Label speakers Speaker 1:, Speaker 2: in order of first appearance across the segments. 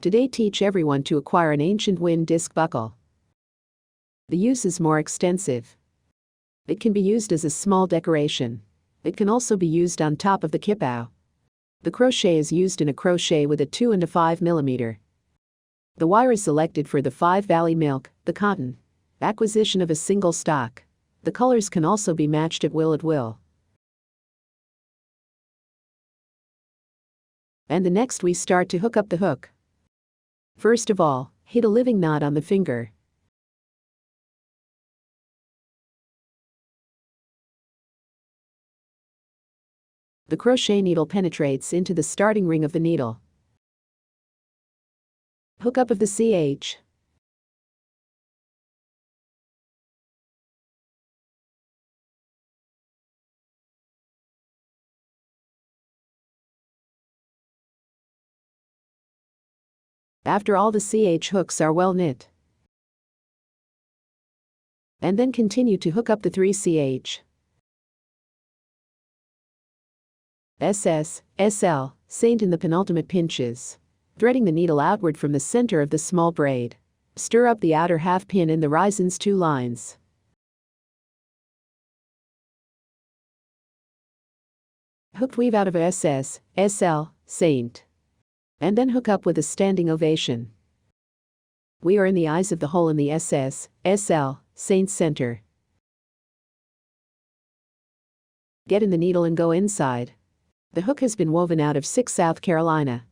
Speaker 1: Today teach everyone to acquire an ancient wind disc buckle. The use is more extensive. It can be used as a small decoration. It can also be used on top of the kipau. The crochet is used in a crochet with a 2 and a 5 mm. The wire is selected for the 5 Valley milk, the cotton. Acquisition of a single stock. The colors can also be matched at will. And the next we start to hook up the hook. First of all, hit a living knot on the finger. The crochet needle penetrates into the starting ring of the needle. Hook up of the CH. After all the CH hooks are well knit. And then continue to hook up the 3 CH. SS, SL, Saint in the penultimate pinches. Threading the needle outward from the center of the small braid. Stir up the outer half pin in the risin's 2 lines. Hooked weave out of SS, SL, Saint. And then hook up with a standing ovation. We are in the eyes of the hole in the SS, SL, Saint center. Get in the needle and go inside. The hook has been woven out of 6 South Carolina.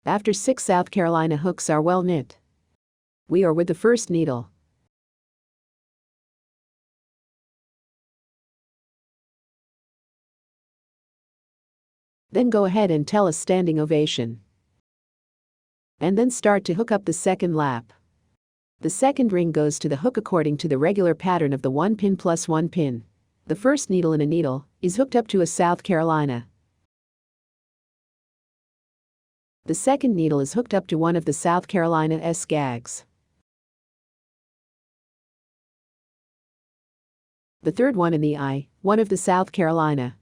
Speaker 1: After 6 South Carolina hooks are well knit, we are with the first needle. Then go ahead and tell a standing ovation. And then start to hook up the second lap. The second ring goes to the hook according to the regular pattern of the 1 pin plus 1 pin. The first needle in a needle is hooked up to a South Carolina. The second needle is hooked up to one of the South Carolina S gags. The third one in the eye, one of the South Carolina.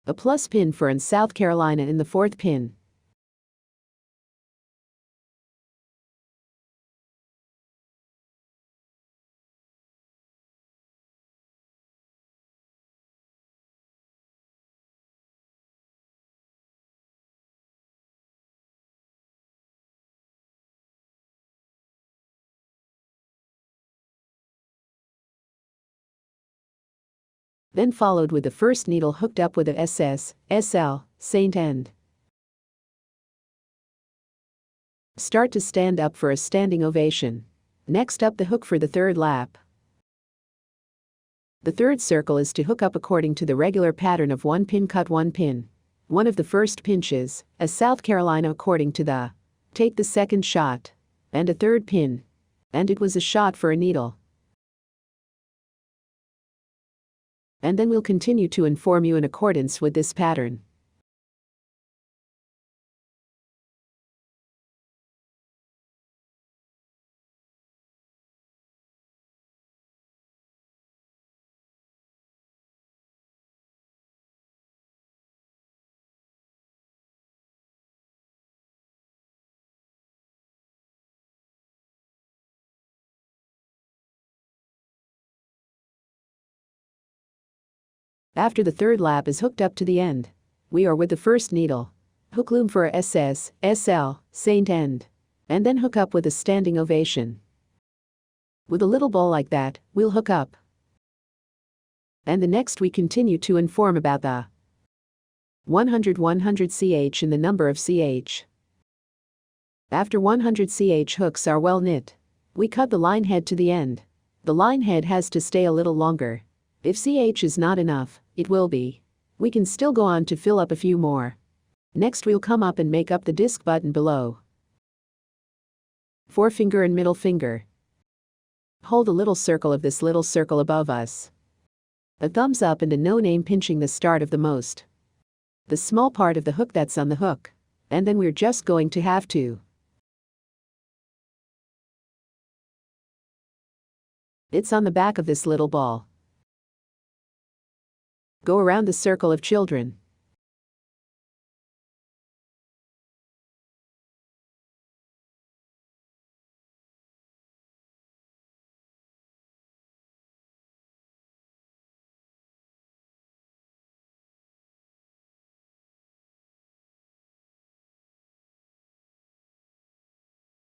Speaker 1: A plus pin for an South Carolina in the fourth pin. Then followed with the first needle hooked up with a SS, SL, Saint end. Start to stand up for a standing ovation. Next up the hook for the third lap. The third circle is to hook up according to the regular pattern of 1 pin cut 1 pin. One of the first pinches, a South Carolina according to the. Take the second shot. And a third pin. And it was a shot for a needle. And then we'll continue to inform you in accordance with this pattern. After the third lap is hooked up to the end, we are with the first needle. Hook loom for a SS, SL, Saint end. And then hook up with a standing ovation. With a little bowl like that, we'll hook up. And the next we continue to inform about the 100 CH in the number of CH. After 100 CH hooks are well knit, we cut the line head to the end. The line head has to stay a little longer. If CH is not enough, it will be. We can still go on to fill up a few more. Next we'll come up and make up the disc button below. forefinger and middle finger. Hold a little circle of this little circle above us. A thumbs up and a no name pinching the start of the most. The small part of the hook that's on the hook. And then we're just going to have to. It's on the back of this little ball. Go around the circle of children.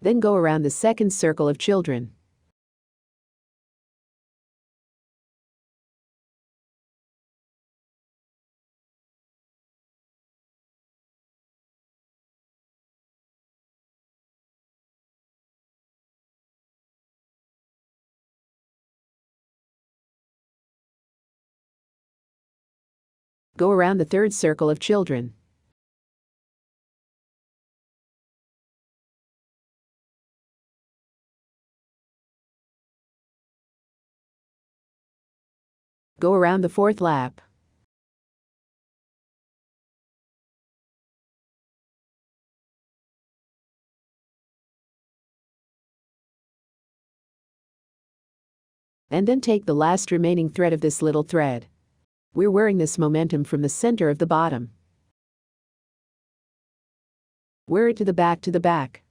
Speaker 1: Then go around the second circle of children. Go around the third circle of children. Go around the fourth lap. And then take the last remaining thread of this little thread. We're wearing this momentum from the center of the bottom. Wear it to the back to the back.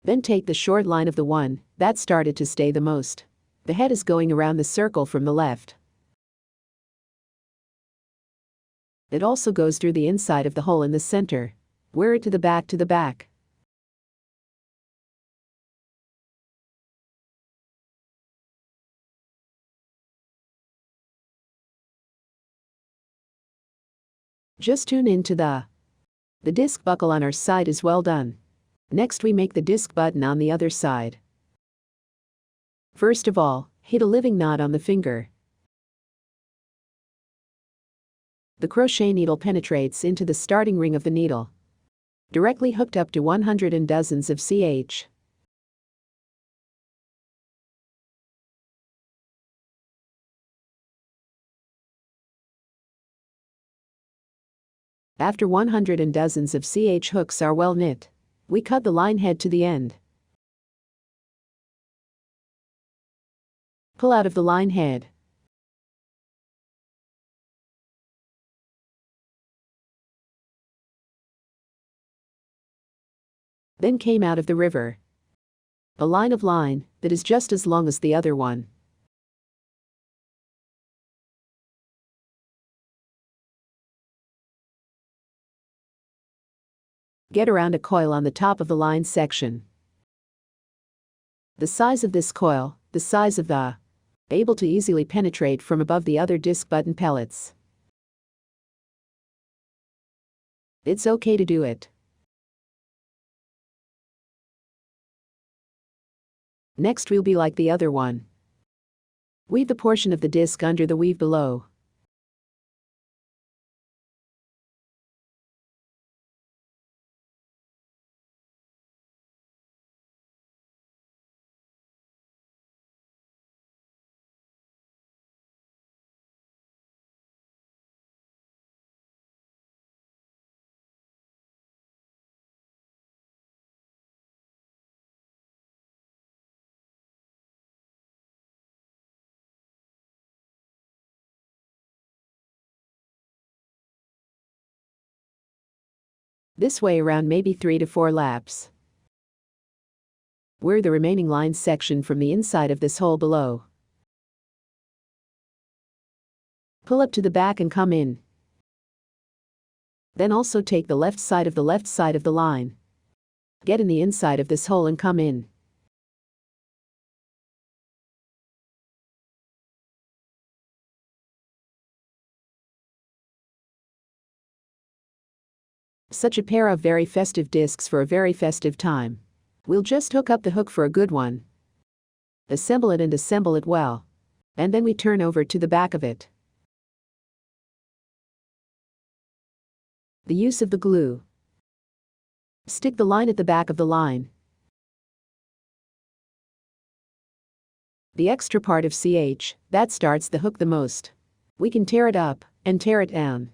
Speaker 1: Then take the short line of the one that started to stay the most. The head is going around the circle from the left. It also goes through the inside of the hole in the center. Wear it to the back to the back. Just tune in to the disc buckle on our side is well done. Next we make the disc button on the other side. First of all, hit a living knot on the finger. The crochet needle penetrates into the starting ring of the needle. Directly hooked up to 100 and dozens of ch. After 100 and dozens of ch hooks are well knit, we cut the line head to the end. Pull out of the line head. Then came out of the river. A line of line that is just as long as the other one. Get around a coil on the top of the line section. The size of this coil, the size of the able to easily penetrate from above the other disc button pellets. It's okay to do it. Next we'll be like the other one. Weave the portion of the disc under the weave below. This way around maybe 3 to 4 laps. Wear the remaining line section from the inside of this hole below. Pull up to the back and come in. Then also take the left side of the line. Get in the inside of this hole and come in. Such a pair of very festive discs for a very festive time. We'll just hook up the hook for a good one. Assemble it and assemble it well. And then we turn over to the back of it. The use of the glue. Stick the line at the back of the line. The extra part of CH, that starts the hook the most. We can tear it up and tear it down.